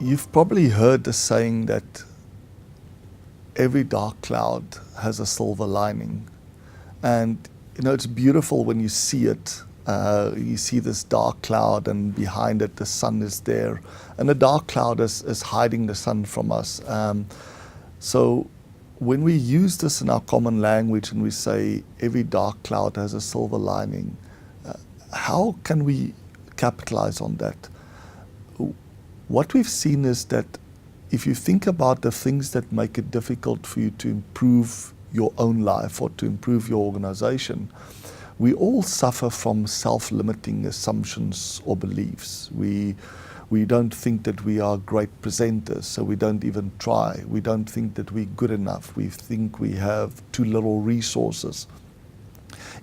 You've probably heard the saying that every dark cloud has a silver lining. And, it's beautiful when you see it. You see this dark cloud and behind it the sun is there. And the dark cloud is hiding the sun from us. So when we use this in our common language and we say every dark cloud has a silver lining, how can we capitalize on that? What we've seen is that if you think about the things that make it difficult for you to improve your own life or to improve your organization, we all suffer from self-limiting assumptions or beliefs. We don't think that we are great presenters, so we don't even try. We don't think that we're good enough. We think we have too little resources.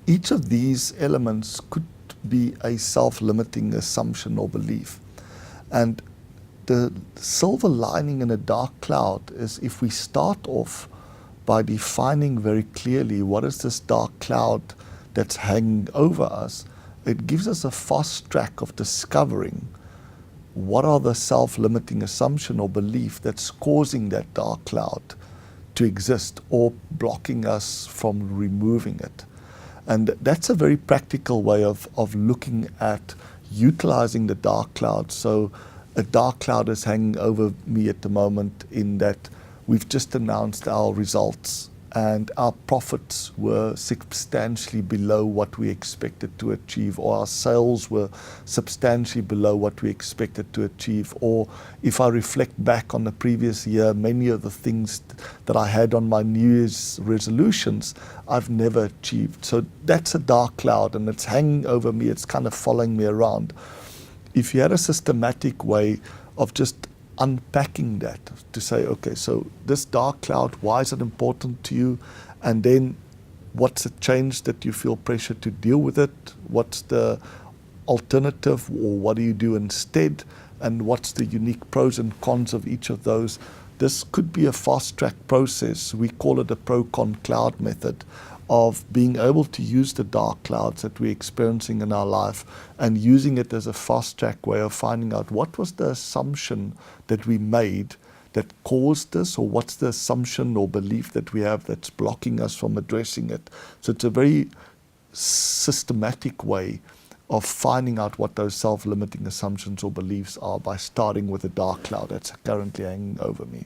Each of these elements could be a self-limiting assumption or belief. And the silver lining in a dark cloud is if we start off by defining very clearly what is this dark cloud that's hanging over us, it gives us a fast track of discovering what are the self-limiting assumption or belief that's causing that dark cloud to exist or blocking us from removing it. And that's a very practical way of looking at utilizing the dark cloud. So a dark cloud is hanging over me at the moment in that we've just announced our results and our profits were substantially below what we expected to achieve, or our sales were substantially below what we expected to achieve. Or if I reflect back on the previous year, many of the things that I had on my New Year's resolutions, I've never achieved. So that's a dark cloud and it's hanging over me, it's kind of following me around. If you had a systematic way of just unpacking that, to say, okay, so this dark cloud, why is it important to you? And then what's the change that you feel pressure to deal with it? What's the alternative, or what do you do instead? And what's the unique pros and cons of each of those? This could be a fast track process. We call it a pro-con cloud method of being able to use the dark clouds that we're experiencing in our life and using it as a fast track way of finding out what was the assumption that we made that caused this, or what's the assumption or belief that we have that's blocking us from addressing it. So it's a very systematic way of finding out what those self-limiting assumptions or beliefs are by starting with a dark cloud that's currently hanging over me.